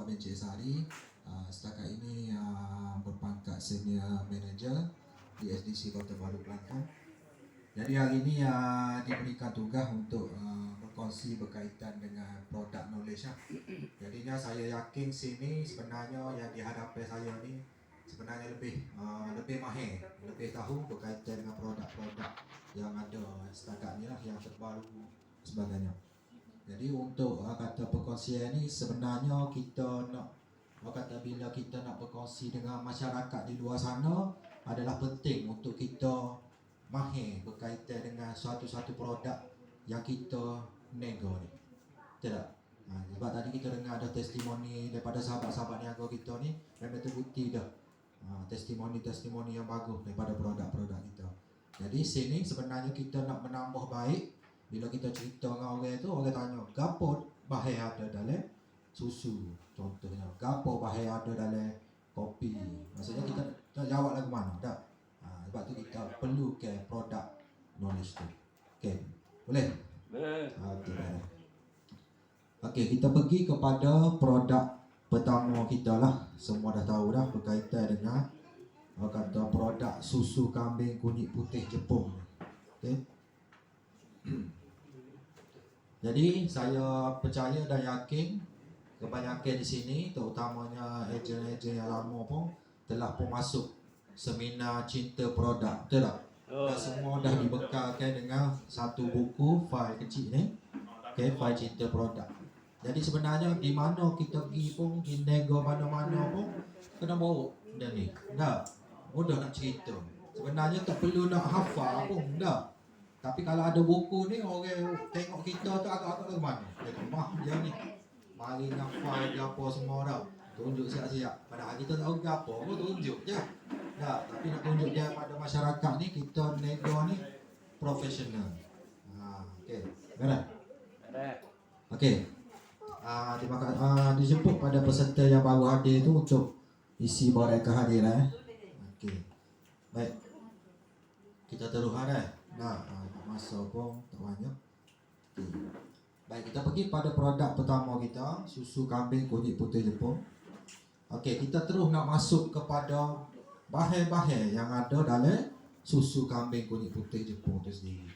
bin Cik Sari. Setakat ini berpangkat Senior Manager di SDC Kota Baru Kelantan. Jadi hari ini diberikan tugas untuk berkongsi berkaitan dengan produk knowledge. Jadinya saya yakin sini sebenarnya yang dihadapi saya ni sebenarnya lebih mahir, lebih tahu berkaitan dengan produk-produk yang ada setakat ni lah, yang terbaru sebagainya. Jadi untuk kata perkongsian ni sebenarnya kita nak kata bila kita nak berkongsi dengan masyarakat di luar sana adalah penting untuk kita mahir berkaitan dengan suatu-suatu produk yang kita nego ni. Betul tak? Sebab tadi kita dengar ada testimoni daripada sahabat-sahabat niaga kita ni, memang terbukti dah testimoni-testimoni yang bagus daripada produk-produk kita. Jadi sini sebenarnya kita nak menambah baik. Bila kita cerita dengan orang tu, orang tanya, gapo bahaya ada dalam susu contohnya, gapo bahaya ada dalam kopi. Maksudnya kita jawab lagu mana tak? Sebab tu kita perlu ke produk knowledge tu. Okey, boleh? Boleh. Okey, kita pergi kepada produk pertama kita lah. Semua dah tahu dah berkaitan dengan kata produk susu kambing kunyit putih Jepun. Okey. Jadi saya percaya dan yakin kebanyakan di sini, terutamanya ejen-ejen yang lama pun telah pun masuk seminar cinta produk, betul tak? Dan semua dah dibekalkan dengan satu buku file kecil ni, file cinta produk. Jadi sebenarnya di mana kita pergi pun, di nego mana-mana pun kena bawa benda ni. Tak? Mudah nak cerita. Sebenarnya tak perlu nak hafal pun, tak? Tapi kalau ada buku ni, orang tengok kita tu agak-agak ke mana? Dia rumah dia ni. Mari hafal ke apa semua dah. Tunjuk siap-siap. Padahal kita tahu ke apa pun tunjuk je. Tak? Tapi nak tunjuk dia pada masyarakat ni, kita nego ni profesional. Okey. Beres? Beres. Okey. Terima kasih dijemput pada peserta yang baru hadir tu untuk isi borang kehadiran. Okey. Baik. Kita teruskan masa pun tak banyak. Okay. Baik, kita pergi pada produk pertama kita, susu kambing kunyit putih Jepun. Okey, kita terus nak masuk kepada bahan-bahan yang ada dalam susu kambing kunyit putih Jepun itu sendiri.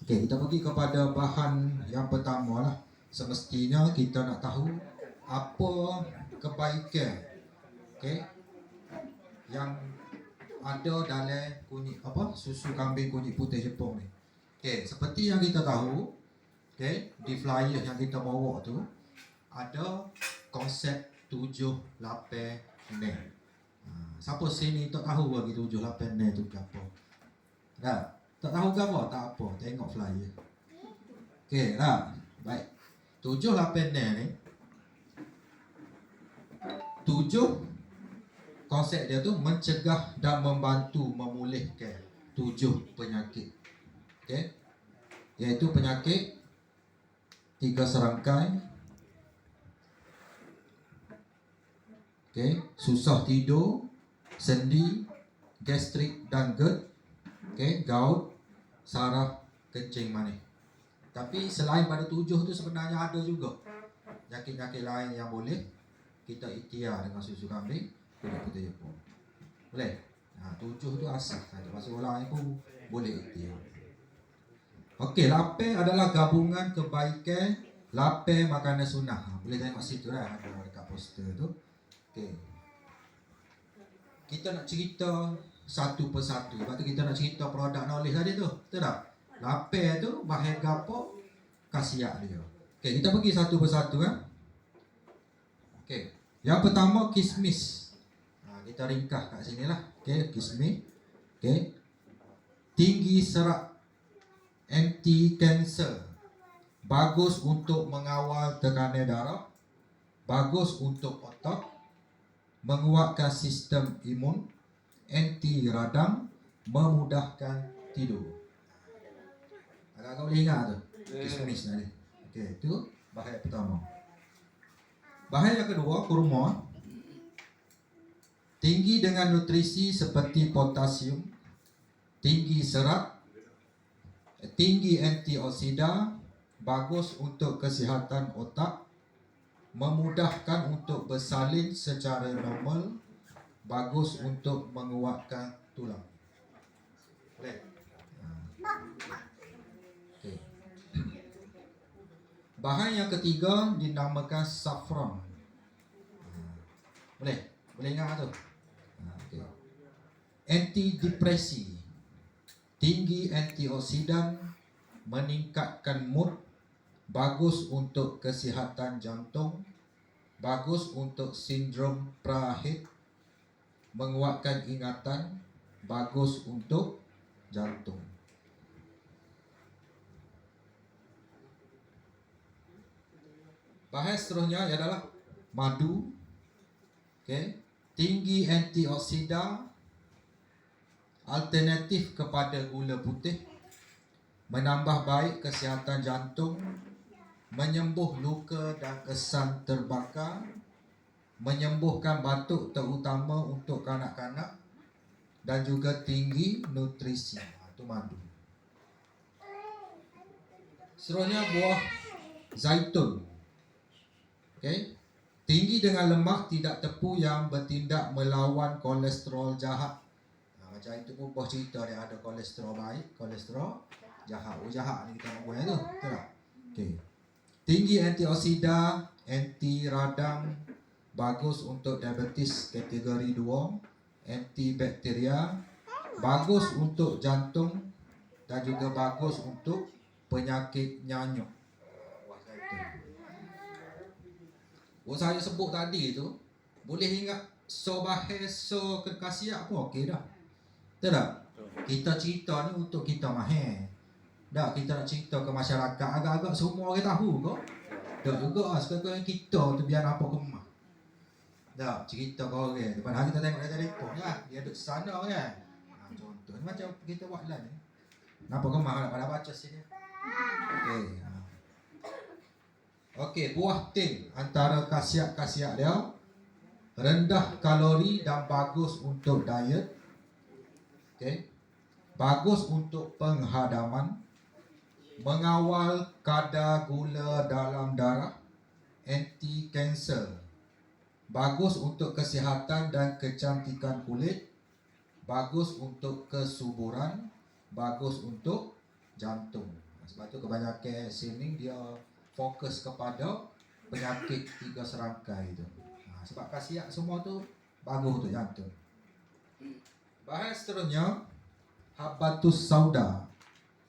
Okey, kita pergi kepada bahan yang pertama lah. Semestinya kita nak tahu apa kebaikan yang ada dalam kunyit susu kambing kunyit putih Jepun ni. Okey, seperti yang kita tahu, di flyer yang kita bawa tu ada konsep 7-8 nen. Siapa sini tak tahu lagi 7-8 nen tu apa? Tak tahu ke apa? Tak apa, tengok flyer. Okey, baik. 7-8 nen ni 7 konsep dia tu mencegah dan membantu memulihkan 7 penyakit. Okey. Iaitu penyakit 3 serangkai. Okey, susah tidur, sendi, gastrik dan GERD. Okey, gout, saraf kencing manis. Tapi selain pada 7 tu sebenarnya ada juga penyakit-penyakit lain yang boleh kita ikhtiar dengan susu kambing kunyit putih Jepun. Boleh? 7 tu asal saja. Pasal orang lain pun boleh ikhtiar. Okey, lapar adalah gabungan kebaikan lapar makanan sunnah. Boleh tengok situ ada dekat poster tu. Okey. Kita nak cerita satu persatu. Lepas tu kita nak cerita produk knowledge tadi tu. Betul tak? Lapar tu bahan gapo khasiat dia. Okey, kita pergi satu persatu kan. Okey. Yang pertama kismis. Kita ringkas kat sini lah. Okey, kismis. Okey. Tinggi serat, anti cancer, bagus untuk mengawal tekanan darah, bagus untuk otak, menguatkan sistem imun, anti radang, memudahkan tidur. Agak-agak boleh ingat tu kismis tadi. Okey, itu bahan pertama. Bahan yang kedua, kurma. Tinggi dengan nutrisi seperti potasium, tinggi serat, tinggi antioksidan, bagus untuk kesihatan otak, memudahkan untuk bersalin secara normal, bagus untuk menguatkan tulang. Boleh? Okay. Bahan yang ketiga dinamakan saffron. Boleh? Boleh ingat tu? Okay. Antidepresi, tinggi antioksidan, meningkatkan mood, bagus untuk kesihatan jantung, bagus untuk sindrom Prahed, menguatkan ingatan, bagus untuk jantung. Bahan seterusnya adalah madu. Okay. Tinggi antioksidan, alternatif kepada gula putih, menambah baik kesihatan jantung, menyembuh luka dan kesan terbakar, menyembuhkan batuk terutama untuk kanak-kanak, dan juga tinggi nutrisi. Itu madu. Seterusnya buah zaitun. Okay. Tinggi dengan lemak tidak tepu yang bertindak melawan kolesterol jahat. Macam itu pun buah cerita dia ada kolesterol baik, kolesterol jahat. Oh jahat ni kita nak buat tu. Betul tak? Okay. Tinggi antioksidan, anti radang, bagus untuk diabetes kategori 2, antibakteria, bagus untuk jantung dan juga bagus untuk penyakit nyanyuk. Saya sebut tadi tu, boleh ingat so bahir so kekasiak pun okey dah. Betul tak? Kita cerita ni untuk kita mahir. Dah kita nak cerita ke masyarakat agak-agak semua orang tahu ke? Tak juga sekarang kita tu biar apa kemah. Dah cerita ke orang. Lepas hari kita tengok dia telefon kan, dia duduk sana kan. Contoh ni macam kita buat lah ni. Nampak kemah pada baca sini. Okey. Okey, buah tin antara khasiat-khasiat dia rendah kalori dan bagus untuk diet. Okey. Bagus untuk penghadaman, mengawal kadar gula dalam darah, anti kanser. Bagus untuk kesihatan dan kecantikan kulit, bagus untuk kesuburan, bagus untuk jantung. Sebab tu kebanyakan sini dia fokus kepada penyakit 3 serangkai itu. Sebab khasiat semua tu bagus untuk jantung. Bahan seterusnya habatus sauda.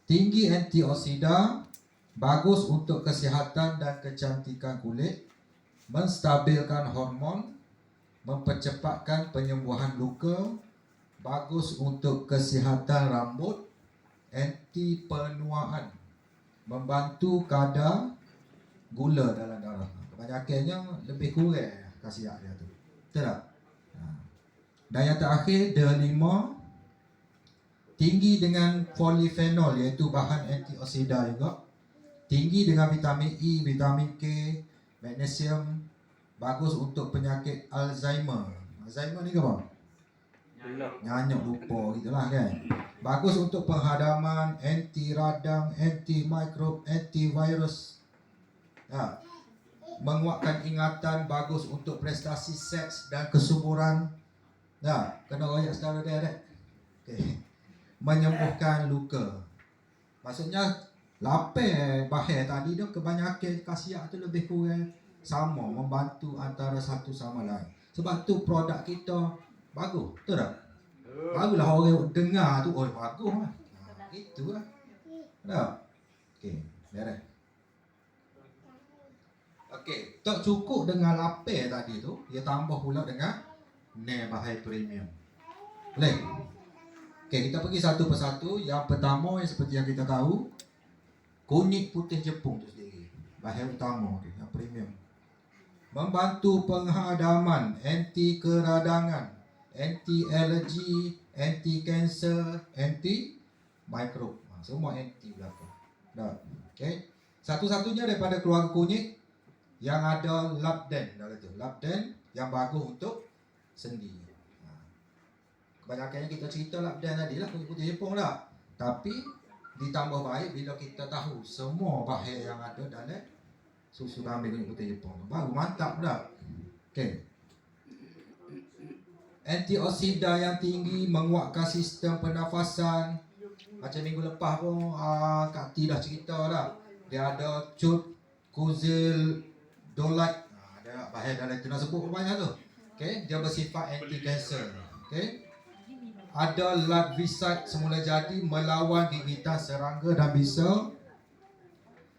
Tinggi antioksidan, bagus untuk kesihatan dan kecantikan kulit, menstabilkan hormon, mempercepatkan penyembuhan luka, bagus untuk kesihatan rambut, anti penuaan, membantu kadar gula dalam darah. Kebanyakannya lebih kurang khasiat dia tu. Betul tak? Dan yang terakhir, D5, tinggi dengan polifenol iaitu bahan antioksida juga. Tinggi dengan vitamin E, vitamin K, magnesium, bagus untuk penyakit Alzheimer. Alzheimer ni ke apa? Nyanyuk lupa gitulah kan. Bagus untuk penghadaman, anti radang, anti mikrob, anti virus. Menguatkan ingatan, bagus untuk prestasi seks dan kesuburan. Kena royak secara direct. Okay. Menyembuhkan luka. Maksudnya lapar bahir tadi dia kebanyakan khasiat tu lebih kurang sama, membantu antara satu sama lain. Sebab tu produk kita bagus, betul tak? Baguslah orang dengar tu, oh bagus lah. Itu lah. Tak? Okey, beres. Okey, tak cukup dengan lapar tadi tu, dia tambah pula dengan bahai premium. Boleh? Okey, kita pergi satu persatu. Yang pertama yang seperti yang kita tahu, kunyit putih Jepun tu sendiri. Bahai utama tu, yang premium. Membantu penghadaman, anti keradangan, anti alergi, anti kanser, anti mikrob. Semua anti belakang. Dah. Okey. Satu-satunya daripada keluarga kunyit yang ada labdan dalam tu. Labdan yang bagus untuk sendi. Kebanyakannya kita cerita labdan tadi lah, kunyit putih Jepun lah. Tapi ditambah baik bila kita tahu semua bahaya yang ada dalam sudah ambil kunyit putih Jepun. Baru mantap dah. Okey. Antioksida yang tinggi menguatkan sistem pernafasan. Macam minggu lepas pun Kak T dah cerita dah. Dia ada Cozil Dolite. Ada bahan dalam tu nak sebut banyak tu. Okey, dia bersifat anti kanser. Okey. Ada Ladviside semula jadi melawan gigitan serangga dan bisa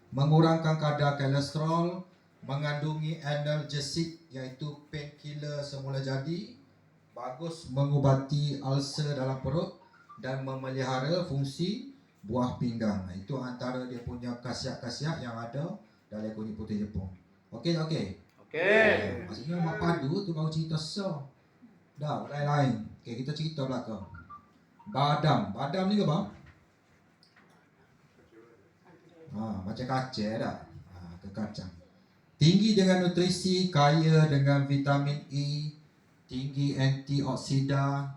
mengurangkan kadar kolesterol, mengandungi analgesik iaitu painkiller semula jadi, bagus mengubati ulcer dalam perut dan memelihara fungsi buah pinggang. Itu antara dia punya khasiat-khasiat yang ada dalam kunyit putih Jepun. Okey tak okey? Okey. Maksudnya mak padu tu baru cerita so. Dah, lain-lain. Okey, kita cerita belakang. Badam. Badam ni ke bang? Macam kacang dah. Ke kacang. Tinggi dengan nutrisi, kaya dengan vitamin E, tinggi antioksida,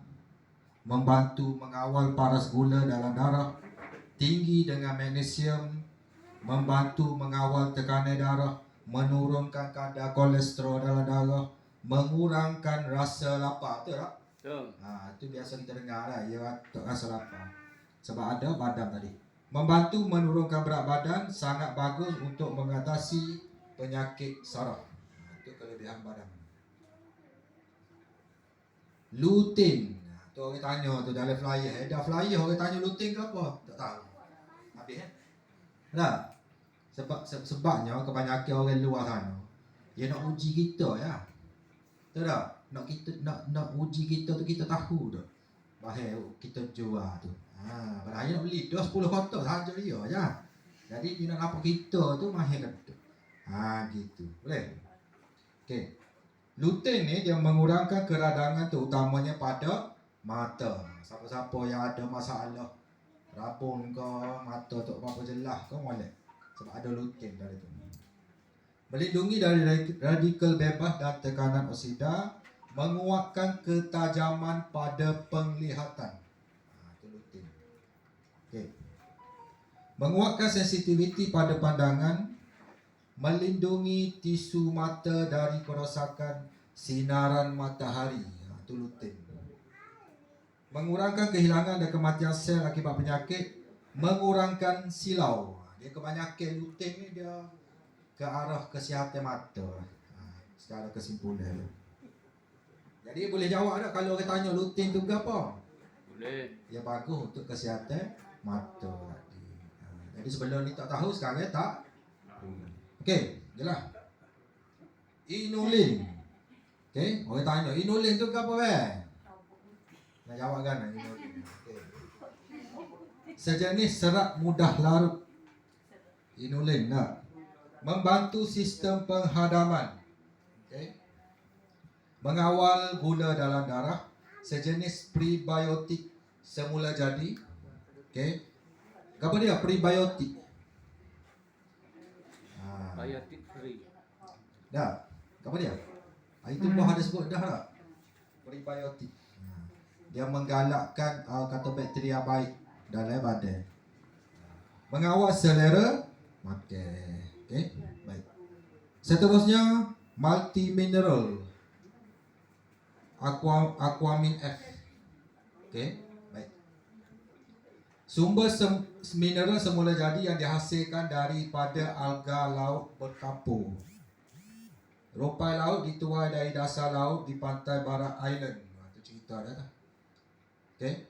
membantu mengawal paras gula dalam darah, tinggi dengan magnesium, membantu mengawal tekanan darah, menurunkan kadar kolesterol dalam darah, mengurangkan rasa lapar. Betul tak? Betul. Itu biasa kita dengar lah, ya, tak rasa lapar. Sebab ada badam tadi. Membantu menurunkan berat badan, sangat bagus untuk mengatasi penyakit saraf. Itu kelebihan badam. Lutein. Tu orang tanya tu dalam flyer. Ada flyer orang tanya lutein ke apa? Tak tahu. Habis tak? Sebabnya kebanyakan orang luar sana dia nak uji kita ya. Betul tak? Nak uji kita tu, kita tahu tu. Bahaya kita jual tu. Bahaya nak beli 10 kotak saja dia ya. Jadi dia nak nampak kita tu mahir kata. Gitu. Boleh? Okey. Lutein ni dia mengurangkan keradangan terutamanya pada mata. Siapa-siapa yang ada masalah rabun ke, mata tak apa jelas ke, boleh. Sebab ada lutein dari tu. Melindungi dari radikal bebas dan tekanan oksida, menguatkan ketajaman pada penglihatan. Itu lutein. Okey. Menguatkan sensitiviti pada pandangan, melindungi tisu mata dari kerosakan sinaran matahari. Itu lutein. Mengurangkan kehilangan dan kematian sel akibat penyakit, mengurangkan silau. Dia kebanyakan lutein ni dia ke arah kesihatan mata. Secara kesimpulan. Jadi boleh jawab tak kalau orang tanya lutein tu ke apa? Boleh. Dia bagus untuk kesihatan mata. Jadi sebelum ni tak tahu, sekarang tak. Okey, jelas. Inulin. Okey, orang tanya inulin tu ke apa nak jawab kan inulin. Okey. Sejenis serat mudah larut. Inulin nak membantu sistem penghadaman. Okey. Mengawal gula dalam darah, sejenis prebiotik semula jadi. Okey. Apa dia prebiotik? Biotic free. Dah. Apa dia? Itu buah ada sebut dah tak? Prebiotik. Dia menggalakkan kata bakteria baik dalam badan. Mengawal selera makan. Okey, baik. Seterusnya multi mineral. Aquamin F. Okey, baik. Sumber mineral semula jadi yang dihasilkan daripada alga laut berkapur. Ropai laut dituai dari dasar laut di pantai barat island. Itu cerita dah. Okey.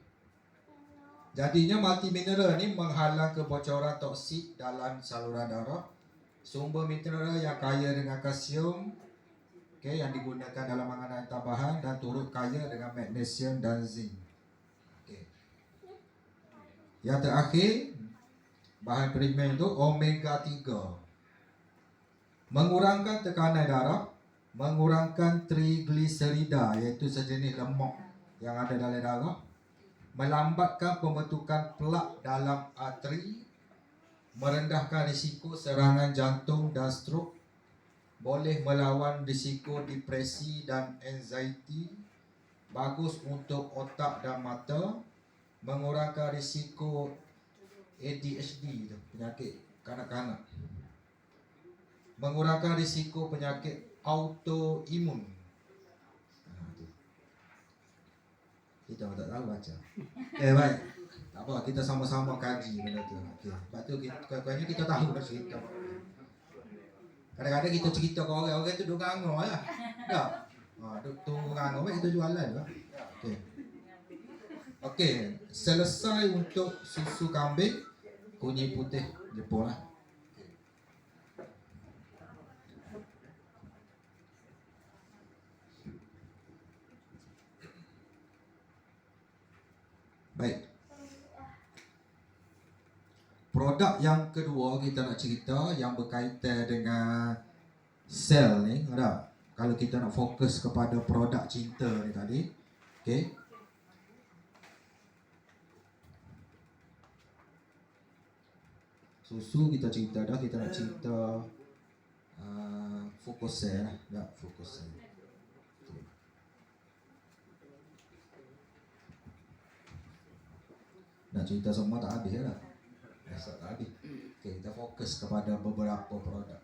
Jadinya multi mineral ni menghalang kebocoran toksik dalam saluran darah. Sumber mineral yang kaya dengan kalsium, okey, yang digunakan dalam makanan tambahan dan turut kaya dengan magnesium dan zinc. Okey. Yang terakhir, bahan primer itu omega 3. Mengurangkan tekanan darah, mengurangkan trigliserida iaitu sejenis lemak yang ada dalam darah, melambatkan pembentukan plak dalam arteri, merendahkan risiko serangan jantung dan strok, boleh melawan risiko depresi dan anxiety, bagus untuk otak dan mata, mengurangkan risiko ADHD, penyakit kanak-kanak. mengurangkan risiko penyakit autoimun. Kita tak tahu baca. Baik. Tak apa, kita sama-sama kaji benda tu. Okey. Lepas tu kayaknya kita tahu dah cerita. Kadang-kadang kita cerita ke orang tu duk ngangor lah. Tak? Duk tunggu ngangor kita jualan lah. Okey. Okey, selesai untuk susu kambing, kunyit putih Jepun lah. Baik. Produk yang kedua kita nak cerita yang berkaitan dengan sel ni, ada. Kalau kita nak fokus kepada produk cinta ni tadi, okey. Susu kita cerita dah, kita nak cerita fokus sel lah, ya, fokus sel. Nak cerita semua tak habis lah. Tak habis. Okay, kita fokus kepada beberapa produk.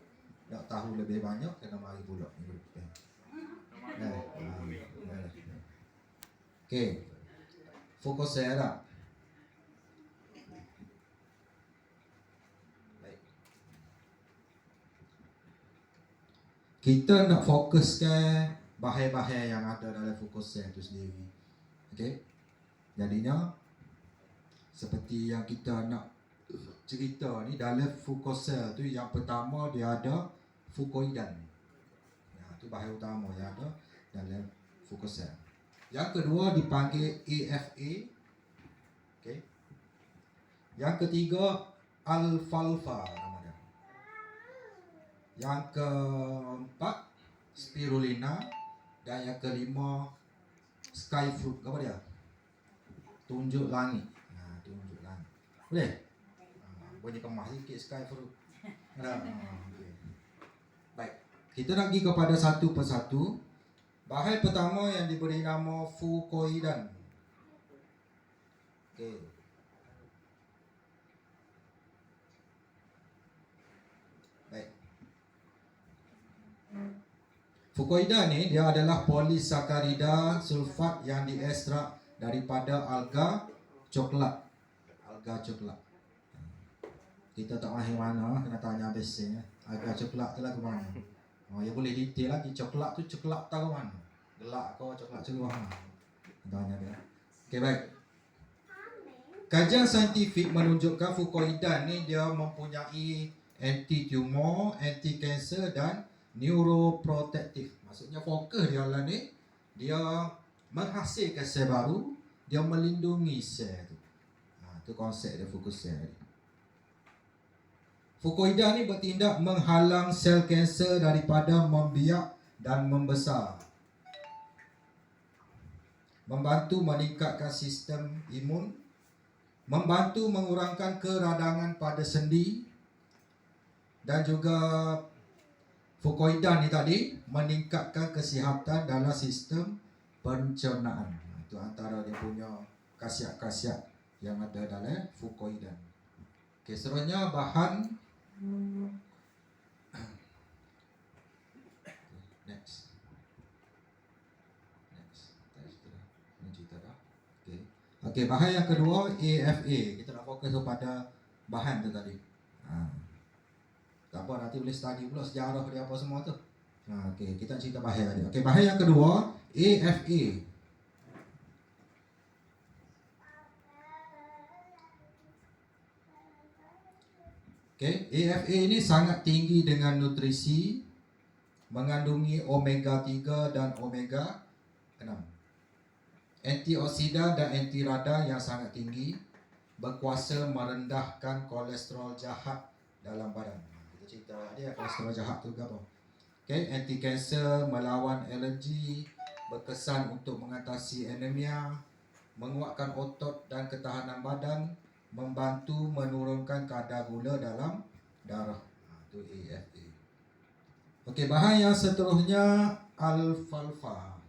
Nak tahu lebih banyak, kena mari pula minggu depan. Okay, fokus saya lah. Baik. Kita nak fokuskan bahaya-bahaya yang ada dalam fokus saya itu sendiri. Okay, jadinya seperti yang kita nak cerita ni, dalam fokus sel tu yang pertama dia ada fukoidan. Tu bahaya utama yang ada dalam fokus sel. Yang kedua dipanggil AFA. Okey. Yang ketiga alfalfa nama dia. Yang keempat spirulina dan yang kelima sky fruit. Apa dia? Tunjuk langit. Tunjuk langit. Boleh? Boleh kemas sikit sky fruit. Okay. Baik. Kita nak pergi kepada satu persatu. Bahan pertama yang diberi nama fukoidan. Okey. Baik. Fukoidan ni dia adalah polisakarida sulfat yang diekstrak daripada alga coklat. Alga coklat. Kita tak mahir mana, kena tanya biasanya. Alga coklat tu lah ke mana? Ya boleh detail lagi. Coklat tu coklat tahu mana? Gelak kau coklat celuah mana? Tanya dia. Okey, baik. Kajian saintifik menunjukkan fukoidan ni dia mempunyai anti-tumor, anti-cancer dan neuroprotective. Maksudnya fokus dia lah ni, dia menghasilkan sel baru, dia melindungi sel tu. Tu konsep dia fokus sel ni. Fukoidan ni bertindak menghalang sel kanser daripada membiak dan membesar. Membantu meningkatkan sistem imun, membantu mengurangkan keradangan pada sendi, dan juga fukoidan ni tadi meningkatkan kesihatan dalam sistem pencernaan. Itu antara dia punya khasiat-khasiat yang ada dalam fukoidan. Okey, seterusnya bahan next. Okey, bahan yang kedua AFA. Kita nak fokus kepada bahan tu tadi. Tak apa, nanti boleh study pula sejarah dia apa semua tu. Okey, kita cerita bahan tadi. Okey, bahan yang kedua AFA. Okay, AFA ini sangat tinggi dengan nutrisi, mengandungi omega 3 dan omega 6. Antioksidan dan anti radang yang sangat tinggi, berkuasa merendahkan kolesterol jahat dalam badan. Kita cerita dia kolesterol jahat tu apa? Okay, anti kanser, melawan alergi, berkesan untuk mengatasi anemia, menguatkan otot dan ketahanan badan, membantu menurunkan kadar gula dalam darah. Itu AFA. Okey, bahan yang seterusnya alfalfa.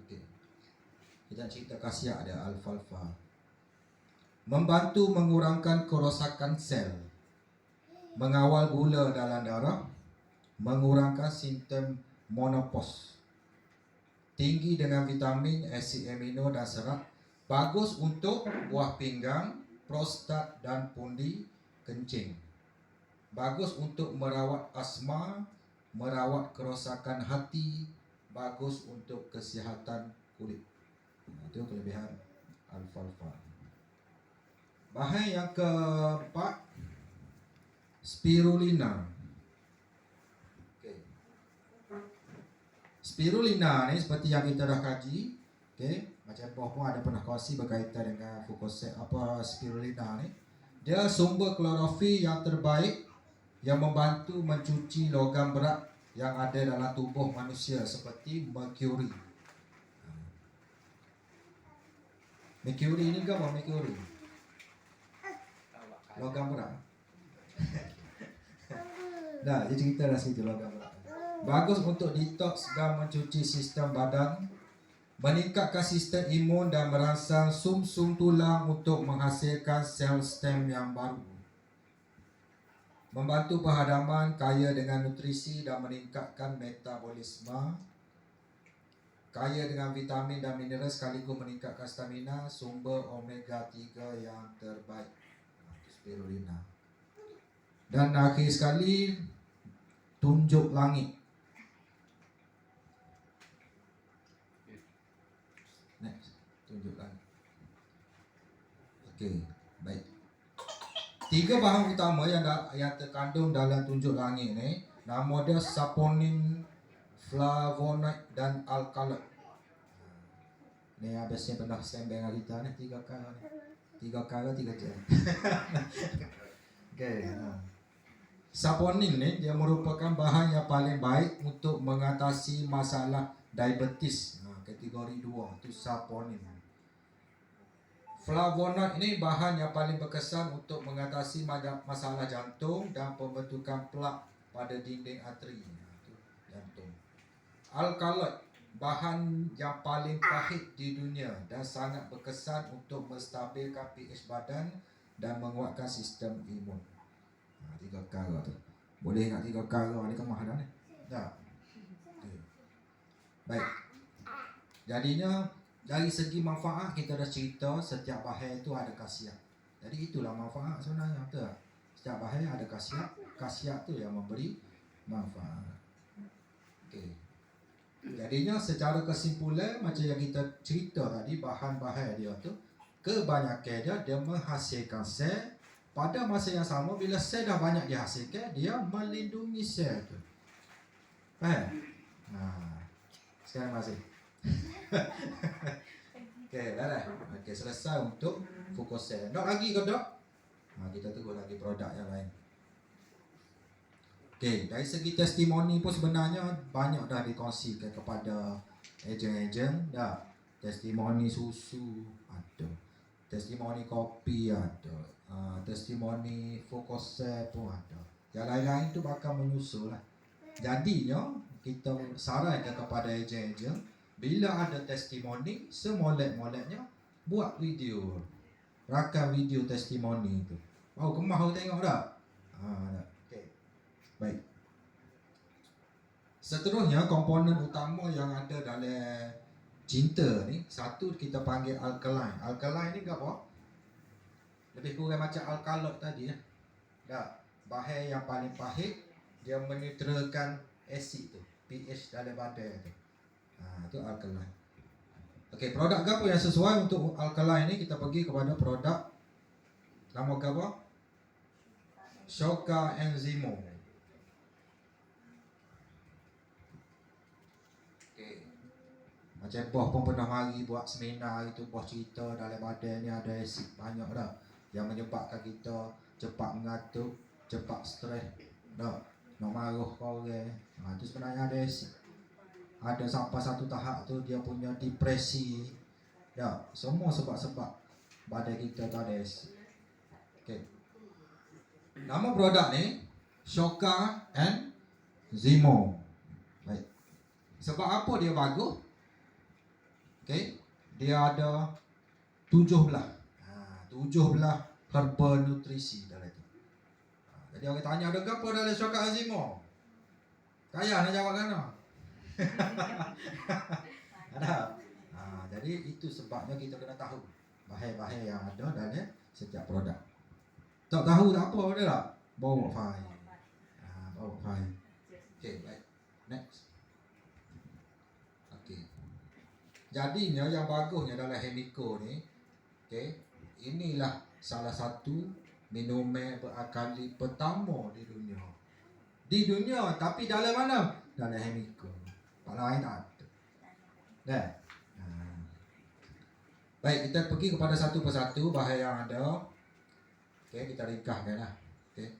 Okey. Kita cerita khasiat dia alfalfa. Membantu mengurangkan kerosakan sel, mengawal gula dalam darah, mengurangkan simptom menopause, tinggi dengan vitamin, asid amino dan serat, bagus untuk buah pinggang, prostat dan pundi kencing, bagus untuk merawat asma, merawat kerosakan hati, bagus untuk kesihatan kulit. Itu kelebihan alfalfa. Bahan yang keempat, spirulina. Okay. Spirulina ni seperti yang kita dah kaji, okay. Macam Boh pun ada pernah kongsi berkaitan dengan fucoset apa spirulina ni. Dia sumber klorofil yang terbaik yang membantu mencuci logam berat yang ada dalam tubuh manusia seperti merkuri. Merkuri ni ke apa merkuri? Logam berat. Dah, dia cerita dah situ logam berat. Bagus untuk detox dan mencuci sistem badan, meningkatkan sistem imun dan merangsang sum-sum tulang untuk menghasilkan sel stem yang baru. Membantu penghadaman, kaya dengan nutrisi dan meningkatkan metabolisme, kaya dengan vitamin dan mineral sekaligus meningkatkan stamina, sumber omega 3 yang terbaik. Spirulina. Dan akhir sekali, tunjuk langit. Next, tunjuk langit. Okey, baik. 3 bahan utama yang terkandung dalam tunjuk langit ni, nama dia saponin, flavonoid dan alkaloid. Ni biasanya pernah sembang dengan kita ni 3 perkara ni. 3 perkara 3 jam. Okey. Saponin ni dia merupakan bahan yang paling baik untuk mengatasi masalah diabetes. Kategori 2 tu saponin. Flavonoid ini bahan yang paling berkesan untuk mengatasi masalah jantung dan pembentukan plak pada dinding arteri. Jantung. Alkaloid, bahan yang paling pahit di dunia dan sangat berkesan untuk menstabilkan pH badan dan menguatkan sistem imun. 3 perkara tu. Boleh ingat 3 perkara ni kemah dah ni? Tak? Okay. Baik. Jadinya dari segi manfaat kita dah cerita setiap bahan itu ada khasiat. Jadi itulah manfaat sebenarnya, betul tak? Setiap bahan ada khasiat, khasiat tu yang memberi manfaat. Okey. Jadinya secara kesimpulan macam yang kita cerita tadi, bahan-bahan dia tu kebanyakan dia menghasilkan sel. Pada masa yang sama bila sel dah banyak dihasilkan, dia melindungi sel tu. Faham? Sekarang masih. Okey, dah. Okey, selesai untuk fucoset. Nak lagi ke tak? Kita tunggu lagi produk yang lain. Okey, dari segi testimoni pun sebenarnya banyak dah dikongsikan kepada ejen-ejen dah. Testimoni susu ada. Testimoni kopi ada. Testimoni fucoset pun ada. Yang lain-lain tu bakal menyusul lah. Jadinya kita sarankan kepada ejen-ejen, bila ada testimoni, semolek-moleknya buat video. Rakam video testimoni tu. Kemah aku tengok tak? Okay. Baik. Seterusnya, komponen utama yang ada dalam cinta ni, satu kita panggil alkaline. Alkaline ni apa? Lebih kurang macam alkaloid tadi ya. Tak? Bahan yang paling pahit, dia menetralkan asid tu, pH dalam badan tu. Itu alkaline. Okey, produk apa yang sesuai untuk alkaline ni, kita pergi kepada produk nama apa? Shoka Enzymo. Okey. Macam Boh pun pernah mari buat seminar itu, Boh cerita dalam badan ni ada asid banyak dah yang menyebabkan kita cepat mengantuk, cepat stres, dah nak marah kau orang. Itu sebenarnya ada asid. Ada sampai satu tahap tu dia punya depresi. Ya, semua sebab-sebab badan kita tak ada asid. Okey. Nama produk ni Shoka Enzymo. Baik. Sebab apa dia bagus? Okey. Dia ada 17 herba nutrisi dalam itu. Jadi orang tanya ada apa dalam syarikat Azimo? Kaya nak jawab kan? Ada. Jadi itu sebabnya kita kena tahu bahaya-bahaya yang ada dalam setiap produk. Tak tahu tak apa dia tak? Bawa file. Bawa file. Okay, baik. Next. Okay. Jadinya yang bagusnya dalam Hemiko ni, okay, inilah salah satu minuman berakali pertama di dunia. Di dunia, tapi dalam mana? Dalam Hemiko. Pak lain tak ada. Dah. Baik, kita pergi kepada satu persatu bahaya yang ada. Okey, kita ringkaskan lah. Okey.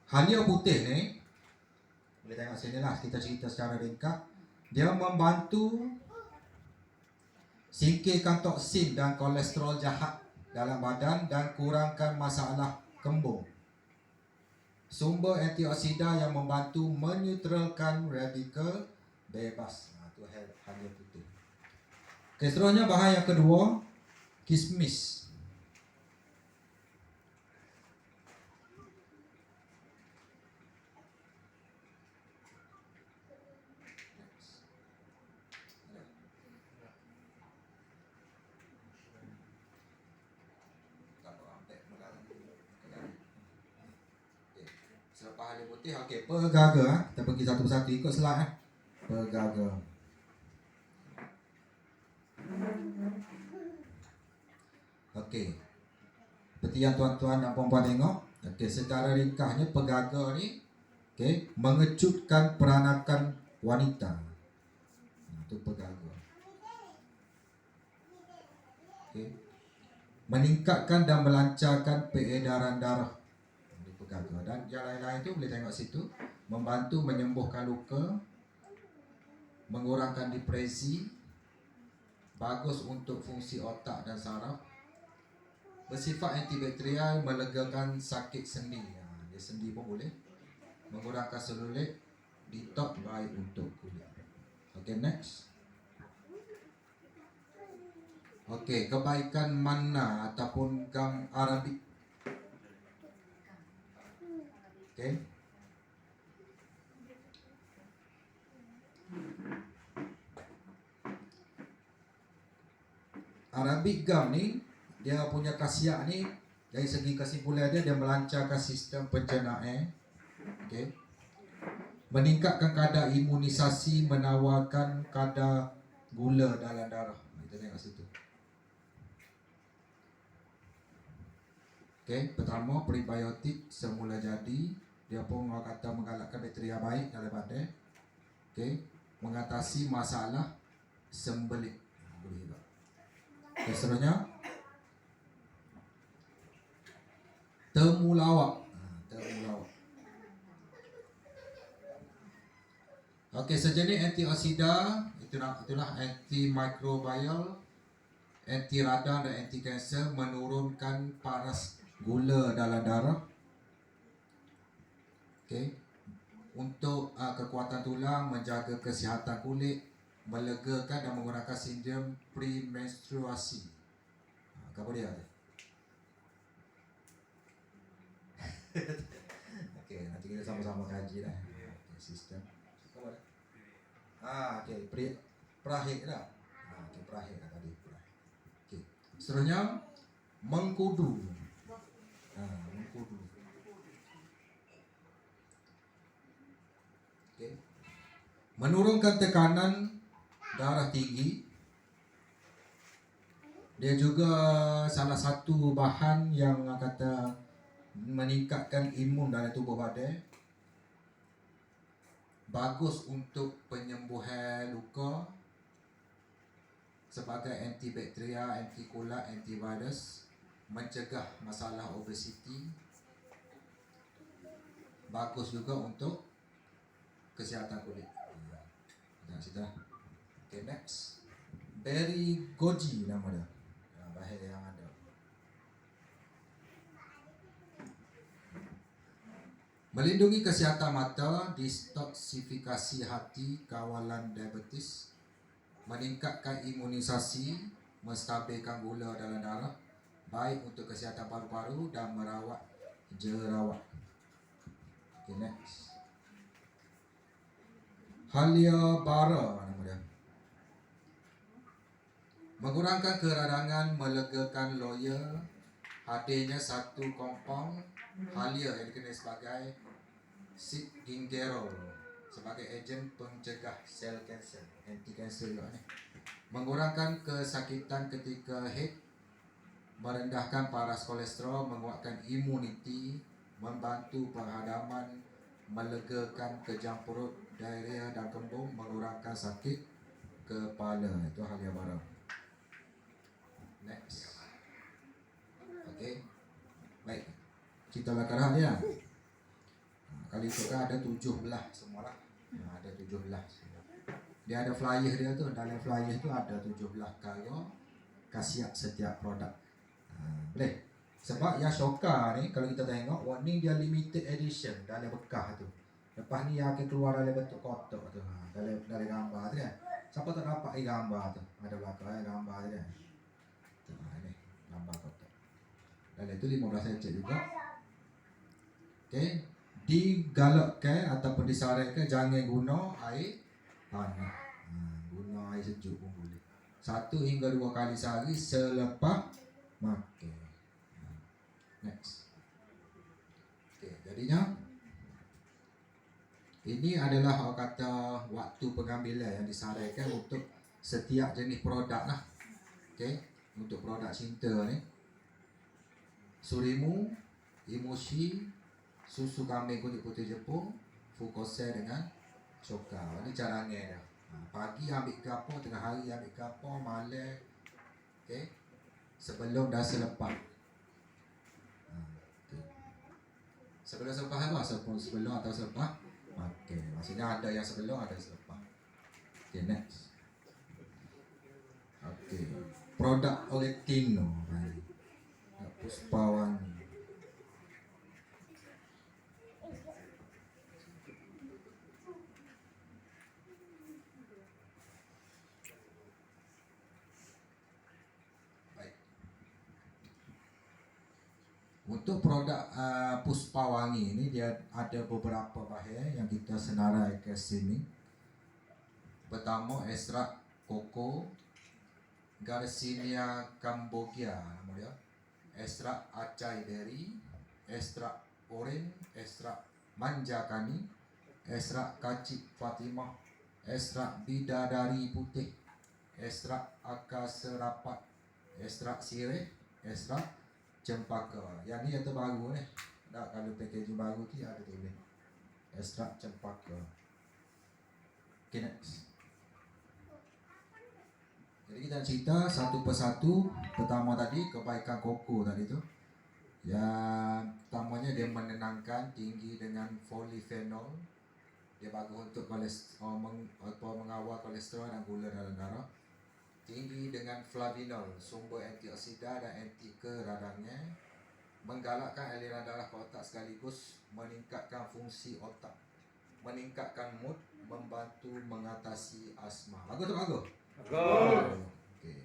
Halia putih ni, boleh tengok sini lah, kita cerita secara ringkas. Dia membantu singkirkan toksin dan kolesterol jahat dalam badan dan kurangkan masalah kembung. Sumber antioksida yang membantu menetralkan radikal bebas. Itu halia putih. Okay, seterusnya bahan yang kedua, kismis. Selepas halia putih, okey, pegaga. Kita pergi satu persatu, ikut slide. Pegaga. Okey. Seperti yang tuan-tuan dan puan-puan tengok, okey, secara ringkasnya pegaga ni okey, mengejutkan peranakan wanita. Itu pegaga. Okey. Meningkatkan dan melancarkan peredaran darah. Ini pegaga. Dan yang lain-lain tu boleh tengok situ, membantu menyembuhkan luka, mengurangkan depresi, bagus untuk fungsi otak dan saraf, bersifat antibakterial, melegakan sakit sendi. Dia sendi pun boleh, mengurangkan selulit, detox, baik untuk kulit. Okay, next. Okay, kebaikan manna ataupun gam Arabik. Okay. Arabic gum ni, dia punya khasiat ni, dari segi kesimpulan dia melancarkan sistem pencernaan. Okay. Meningkatkan kadar imunisasi, menawarkan kadar gula dalam darah. Kita tengok situ. Okay, pertama prebiotik semula jadi, dia pun orang kata menggalakkan bakteria baik dalam badan. Okay, mengatasi masalah sembelit. Boleh juga. Okay, seterusnya temulawak. Temulawak. Okey, sejenis antioksida, itulah antimikrobial, anti radang dan anti kanser, menurunkan paras gula dalam darah. Okey. Untuk kekuatan tulang, menjaga kesihatan kulit, melegakan dan mengurangkan sindrom premenstruasi. Apa dia? Okey, nanti kita sama-sama kaji lah. Okay, sistem. Okey, perahik dah. Okey, perahik dah tadi. Okey. Seterusnya mengkudu. Mengkudu. Okey. Menurunkan tekanan darah tinggi. Dia juga salah satu bahan yang kata meningkatkan imun dalam tubuh badan. Bagus untuk penyembuhan luka sebagai antibakteria, antikulat, antivirus, mencegah masalah obesiti. Bagus juga untuk kesihatan kulit. Dah sudah. Okay, next. Berry goji nama dia. Bahaya yang ada. Melindungi kesihatan mata, detoksifikasi hati, kawalan diabetes, meningkatkan imunisasi, menstabilkan gula dalam darah, baik untuk kesihatan paru-paru dan merawat jerawat. Okay, next. Halia bara nama dia. Mengurangkan keradangan, melegakan loya. Hadirnya satu kompaun halia yang dikenal sebagai Siginggerol sebagai ejen pencegah sel kanser, anti kanser juga ni. Mengurangkan kesakitan ketika haid, merendahkan paras kolesterol, menguatkan imuniti, membantu penghadaman, melegakan kejang perut, diarrhea dan kembung, mengurangkan sakit kepala. Itu halia bara. Next. Okey. Baik. Kita lakukan dia. Kali itu kan ada 17 semualah. Ada 17. Dia ada flyer dia tu. Dalam flyer tu ada 17 karya khasiat setiap produk. Boleh. Sebab yang Shoka ni kalau kita tengok warning dia limited edition dalam bekas tu. Lepas ni yang akan keluar dalam bentuk kotak tu. Dalam gambar tu kan. Siapa tak dapat gambar tu? Ada belakang gambar tu kan. Ni gambar kotak. Dan itu 15 cm juga. Okey, digalakkan ataupun disarankan jangan guna air panas. Guna air sejuk pun boleh. 1 hingga 2 kali sehari selepas makan. Next. Okey, jadinya ini adalah orang kata waktu pengambilan yang disarankan untuk setiap jenis produk lah. Okey, untuk produk cinta ni. Surimu, Emosi, susu kambing kulit putih Jepun, Fukosen dengan Shoka. Ini caranya dia. Pagi ambil gapo, tengah hari ambil gapo, malam. Okey. Sebelum dan selepas. Okay. Sebelum selepas apa? Sebelum atau selepas? Okey. Maksudnya ada yang sebelum, ada yang selepas. Okey, next. Okey. Produk Oretino. Puspawangi. Baik. Untuk produk Puspawangi ini dia ada beberapa bahan yang kita senarai ke sini. Pertama ekstrak koko, Garcinia cambogia nama dia. Ekstrak acai berry, ekstrak oren, ekstrak manja kani, ekstrak kacik Fatimah, ekstrak bidadari putih, ekstrak akar serapat, ekstrak sirih, ekstrak cempaka. Yang ni yang terbaru ni. Tak, kalau packaging baru tu ada tulis ekstrak cempaka. Okay, next. Jadi kita cerita satu persatu. Pertama tadi kebaikan koko tadi tu. Yang pertamanya dia menenangkan, tinggi dengan polyphenol. Dia bagus untuk mengawal kolesterol dan gula dalam darah. Tinggi dengan flavinol, sumber antioksidan dan anti keradangan. Menggalakkan aliran darah ke otak sekaligus meningkatkan fungsi otak. Meningkatkan mood, membantu mengatasi asma. Bagus tak bagus? Okey.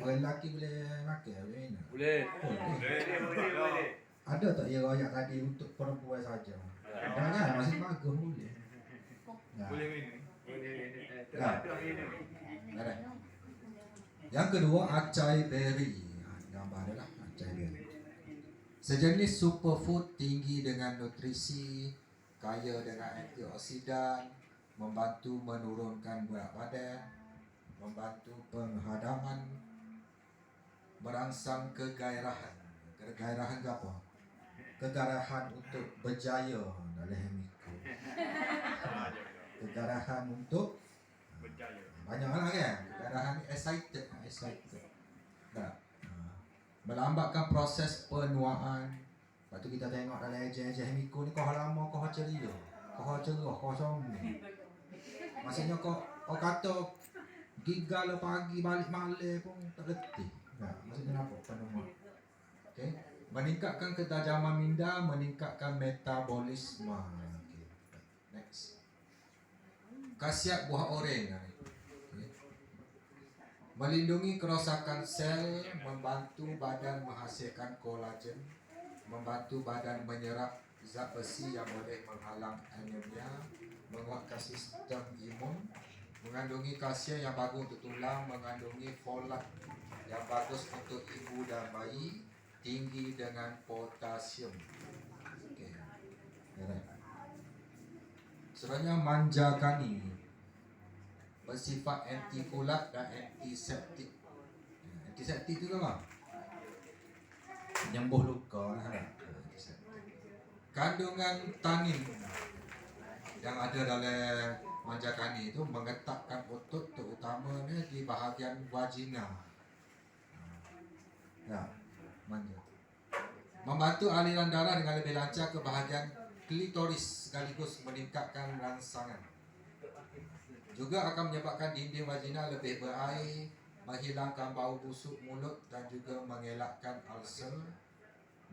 Orang lelaki boleh makan boleh ni? Boleh. Boleh. Ada tak yang royak tadi untuk perempuan saja? Jangan, masih bagus boleh. Boleh minum. Ada. Yang kedua acai berry. Gambar dia lah acai berry. Sejenis superfood tinggi dengan nutrisi, kaya dengan antioksidan, membantu menurunkan berat badan, membantu penghadaman, merangsang kegairahan. Kegairahan ke apa? Kegairahan untuk berjaya dalam hemiku. Kegairahan untuk Berjaya. banyak lah kan? Kegairahan ni excited. Tak. Melambatkan proses penuaan. Lepas tu kita tengok dalam ejen-ejen hemiku ni kau lama kau ceria, kau cerah, kau sombong. Maksudnya kau kata gigal pagi balik malam pun tak letih. Maksudnya apa? Penuaan. Okey. Meningkatkan ketajaman minda, meningkatkan metabolisme. Okey. Next. Khasiat buah oren. Okay. Melindungi kerosakan sel, membantu badan menghasilkan kolagen, membantu badan menyerap zat besi yang boleh menghalang anemia, menguatkan sistem imun, mengandungi kalsium yang bagus untuk tulang, mengandungi folat yang bagus untuk ibu dan bayi, tinggi dengan potasium. Okey. Alright. Sebenarnya manjagani bersifat antikulat dan antiseptik. Antiseptik tu apa? Penyembuh luka. Kandungan tanin yang ada dalam manjagani itu menggetakkan otot terutamanya di bahagian vagina. Ya, manja. Membantu aliran darah dengan lebih lancar ke bahagian klitoris sekaligus meningkatkan rangsangan. Juga akan menyebabkan dinding vagina lebih berair, menghilangkan bau busuk mulut dan juga mengelakkan ulcer,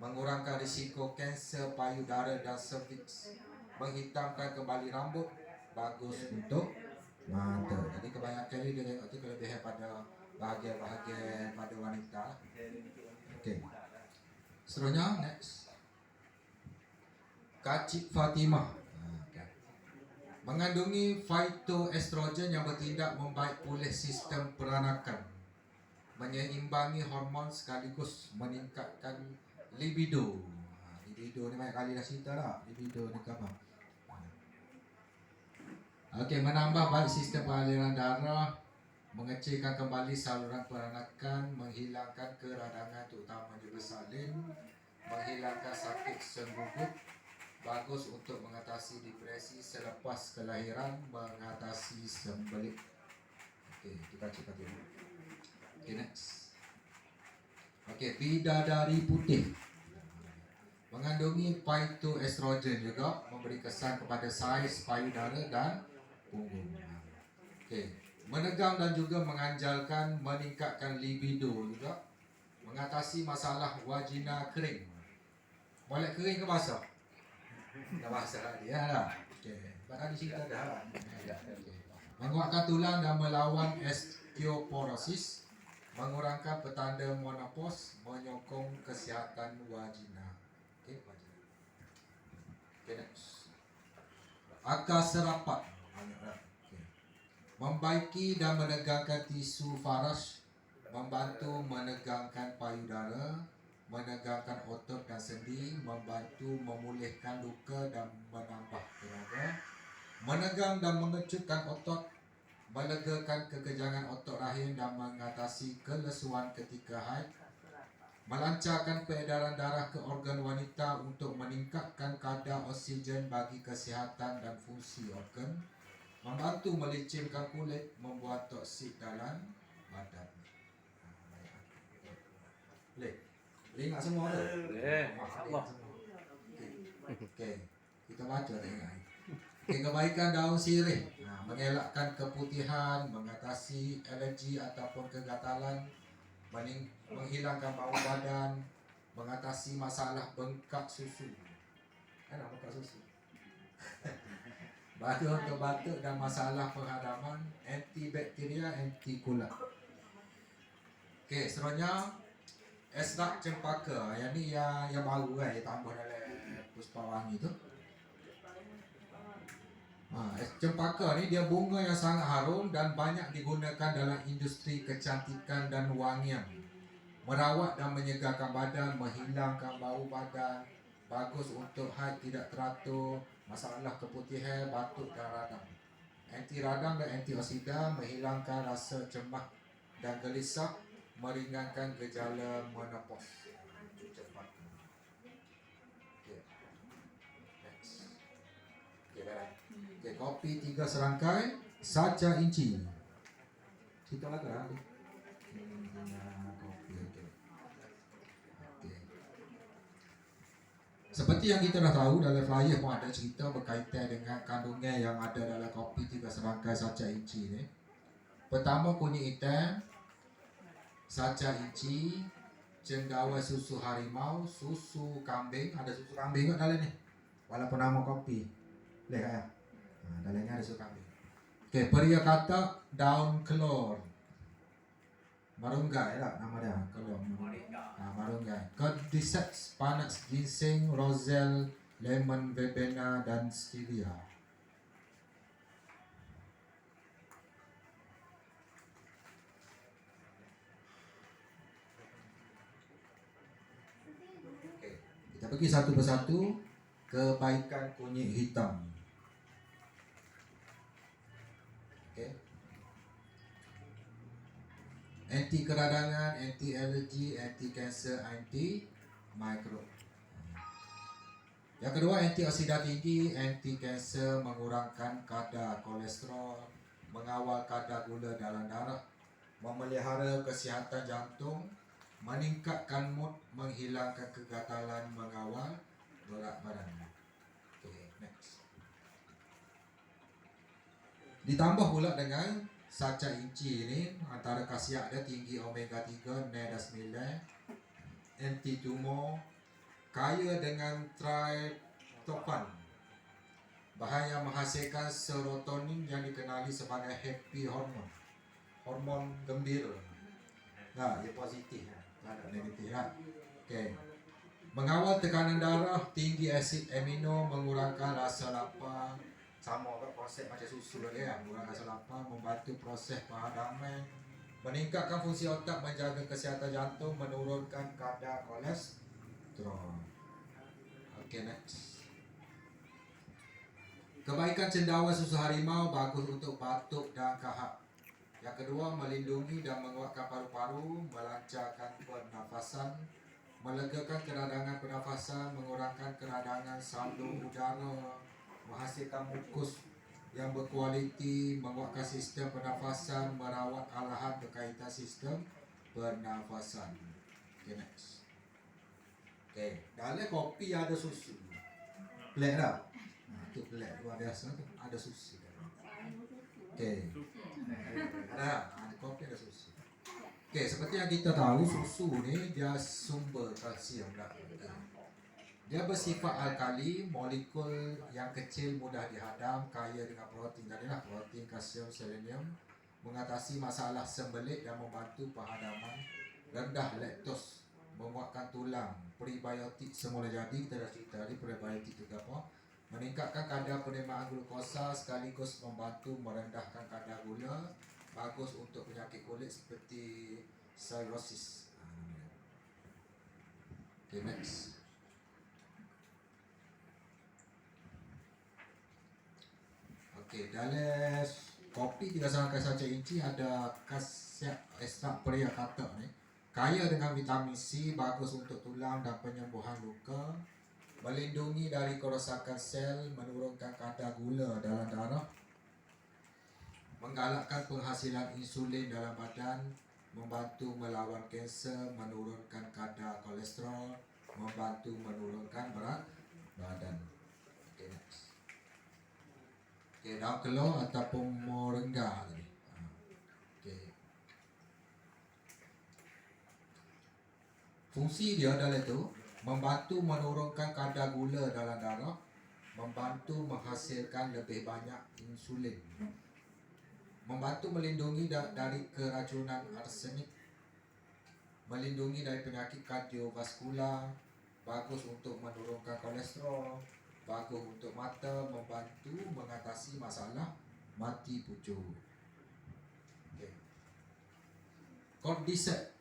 mengurangkan risiko kanser payudara dan cervix, menghitamkan kembali rambut, bagus untuk mata. Jadi kebanyakan ni dia tengok tu kelebihan pada bahagian-bahagian pada wanita. Okey. Seterusnya next. Kacip Fatimah. Mengandungi phytoestrogen yang bertindak membaik pulih sistem peranakan, menyeimbangi hormon sekaligus meningkatkan libido. Libido ni banyak kali dah cerita lah. Libido ni apa? Okey, menambah baik sistem aliran darah, mengecilkan kembali saluran peranakan, menghilangkan keradangan terutamanya bersalin, menghilangkan sakit senggugut, bagus untuk mengatasi depresi selepas kelahiran, mengatasi sembelit. Okey, kita cepat tengok. Okey, next. Okey, bidadari putih. Mengandungi phytoestrogen juga, memberi kesan kepada saiz payudara dan punggung. Okey, menegang dan juga menganjalkan, meningkatkan libido juga, mengatasi masalah vagina kering. Molek kering ke basah? Dah basah dia lah. Okey, tadi cerita dah. Menguatkan tulang dan melawan osteoporosis, mengurangkan petanda menopause, menyokong kesihatan vagina. Okey, vagina. Okey, next. Akar serapat. Okay. Membaiki dan menegangkan tisu faras, membantu menegangkan payudara, menegangkan otot dan sendi, membantu memulihkan luka dan menambah tenaga, menegang dan mengecutkan otot, melegakan kekejangan otot rahim dan mengatasi kelesuan ketika haid, melancarkan peredaran darah ke organ wanita untuk meningkatkan kadar oksigen bagi kesihatan dan fungsi organ, membantu melicinkan kulit, membuat toksik dalam badan. Boleh? Boleh ingat semua tu? Boleh. Allah. Okey. Kita baca tengok. Okey, kebaikan daun sirih. Mengelakkan keputihan, mengatasi alergi ataupun kegatalan, menghilangkan bau badan, mengatasi masalah bengkak susu. Kan bengkak susu? Bantu untuk batuk dan masalah penghadaman, antibakteria, antikulat. Okey, seterusnya ekstrak cempaka. Yang ni yang baru kan, yang tambah dalam puspa wangi tu. Cempaka ni dia bunga yang sangat harum dan banyak digunakan dalam industri kecantikan dan wangian. Merawat dan menyegarkan badan, menghilangkan bau badan, bagus untuk haid tidak teratur, masalah keputihan, batuk dan radang. Anti radang dan antioksidan, menghilangkan rasa cemas dan gelisah, meringankan gejala menopause. Cepat. Okay. Next. Okay, baik. Okay, kopi 3 serangkai, saja inci. Cerita lagi lah. Seperti yang kita dah tahu, dalam flyer pun ada cerita berkaitan dengan kandungan yang ada dalam kopi 3 serangkai saja inci ni. Pertama, kunyit hitam, saja inci, cendawan susu harimau, susu kambing. Ada susu kambing kat dalam ni, walaupun nama kopi. Boleh tak ya? Dalamnya ada susu kambing. Okey, peria kata daun kelor, Marunggai lah nama dia kalau marunggai. Cordyceps, Panax, ginseng, roselle, lemon verbena dan stevia. Okey, kita pergi satu persatu. Kebaikan kunyit hitam. Okey. Anti keradangan, anti alergi, anti kanser, anti mikro. Yang kedua, antioksidan tinggi, anti kanser, mengurangkan kadar kolesterol, mengawal kadar gula dalam darah, memelihara kesihatan jantung, meningkatkan mood, menghilangkan kegatalan, mengawal berat badan. Okay, next. Ditambah pula dengan saca inci ini, antara khasiat dia tinggi omega 3, nedas-nilai, anti tumor, kaya dengan tryptophan, bahaya menghasilkan serotonin yang dikenali sebagai happy hormone, hormon gembira. Nah, dia positif, tak ada negatif. Okay. Mengawal tekanan darah, tinggi asid amino, mengurangkan rasa lapar. Sama ke proses macam susu lagi ya, mengurangkan rasa lapar, membantu proses pahadaman, meningkatkan fungsi otak, menjaga kesihatan jantung, menurunkan kadar kolesterol. Okay, next. Kebaikan cendawan susu harimau, bagus untuk batuk dan kahak. Yang kedua, melindungi dan menguatkan paru-paru, melancarkan pernafasan, melegakan keradangan pernafasan, mengurangkan keradangan saluran udara, menghasilkan mukus yang berkualiti, menguatkan sistem pernafasan, merawat alahan berkaitan sistem pernafasan. Okay, next. Okay, dalam kopi ada susu. Pelik tak? Itu pelik, luar biasa tu. Ada susu. Okay. Ada kopi, ada susu. Okay, seperti yang kita tahu, susu ni dia sumber kalsium lah. Dia bersifat alkali, molekul yang kecil, mudah dihadam, kaya dengan protein tadi lah, protein, kalsium, selenium, mengatasi masalah sembelit dan membantu pahadaman, rendah laktos, menguatkan tulang, prebiotik semula jadi, kita dah cerita tadi prebiotik itu apa, meningkatkan kadar penerimaan glukosa sekaligus membantu merendahkan kadar gula, bagus untuk penyakit kulit seperti cirrhosis. Okay, next. Okay, dalam kopi dirasakan saja inci ada khasiat ekstrak pria katak ni, kaya dengan vitamin C, bagus untuk tulang dan penyembuhan luka, melindungi dari kerosakan sel, menurunkan kadar gula dalam darah, menggalakkan penghasilan insulin dalam badan, membantu melawan kanser, menurunkan kadar kolesterol, membantu menurunkan berat badan. Okay, next. Okay, daun kelor ataupun moringa tadi. Okay. Fungsi dia adalah itu membantu menurunkan kadar gula dalam darah, membantu menghasilkan lebih banyak insulin, membantu melindungi dari keracunan arsenik, melindungi dari penyakit kardiovaskular, bagus untuk menurunkan kolesterol, bagus untuk mata, membantu mengatasi masalah mati pucuk. Okay. Cordyceps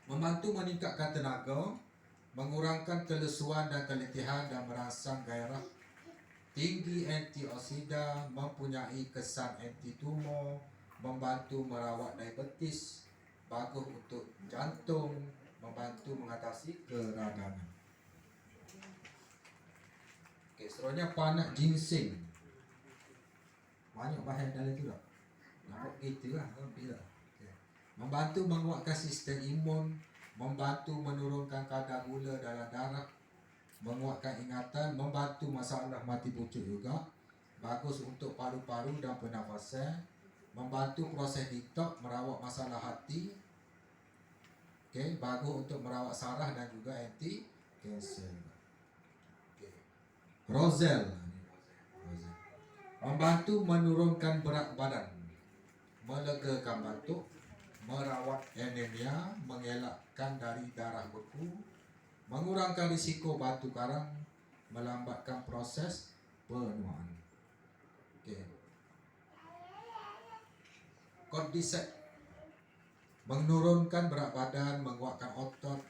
membantu meningkatkan tenaga, mengurangkan kelesuan dan keletihan dan merangsang gairah, tinggi antioksidan, mempunyai kesan anti tumor, membantu merawat diabetes, bagus untuk jantung, membantu mengatasi keradangan. Okay, seterusnya panak ginseng. Banyak bahan dalam tu tak? Nampak gitu lah, okay. Membantu menguatkan sistem imun, membantu menurunkan kadar gula dalam darah, menguatkan ingatan, membantu masalah mati pucuk juga, bagus untuk paru-paru dan pernafasan, membantu proses detox, merawat masalah hati, okay, bagus untuk merawat saraf dan juga anti kanser. Okay. Roselle membantu menurunkan berat badan, melegakan batuk, merawat anemia, mengelakkan dari darah beku, mengurangkan risiko batu karang, melambatkan proses penuaan. Okey. Cordyceps menurunkan berat badan, menguatkan otot,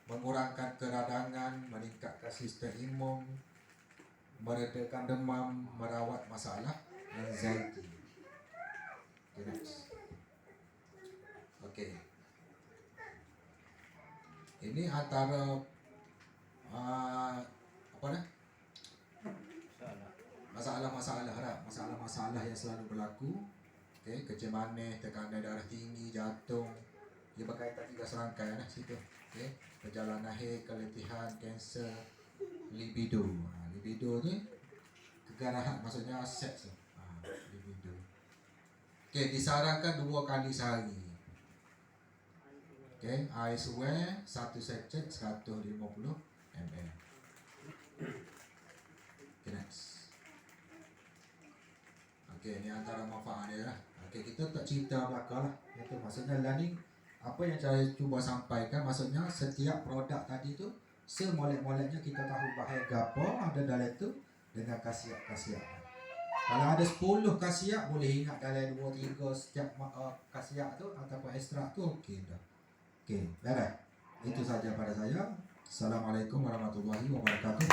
mengurangkan keradangan, meningkatkan sistem imun, meredakan demam, merawat masalah anxiety. Okay, next. Okey. Ini antara apa dah? Salah. Masalah-masalah yang selalu berlaku. Okey, kecil manis, tekanan darah tinggi, jantung. Dia berkaitan 3 serangkaian situ. Okey, perjalanan akhir, keletihan, kanser, libido. Libido ni keganahan, maksudnya seks. Libido. Okey, disarankan 2 kali sehari. Okey, air suai 1 sachet 150 ml. Okay, next. Okey, ni antara manfaat dia lah. Okey, kita tak cerita belakang lah. Itu maksudnya learning, apa yang saya cuba sampaikan, maksudnya setiap produk tadi tu semolek-moleknya kita tahu bahagian apa ada dalam tu dengan khasiat-khasiat. Kalau ada 10 khasiat, boleh ingat dalam 2-3 setiap khasiat tu ataupun ekstrak tu, okey dah. Okey, dah. Itu saja pada saya. Assalamualaikum warahmatullahi wabarakatuh.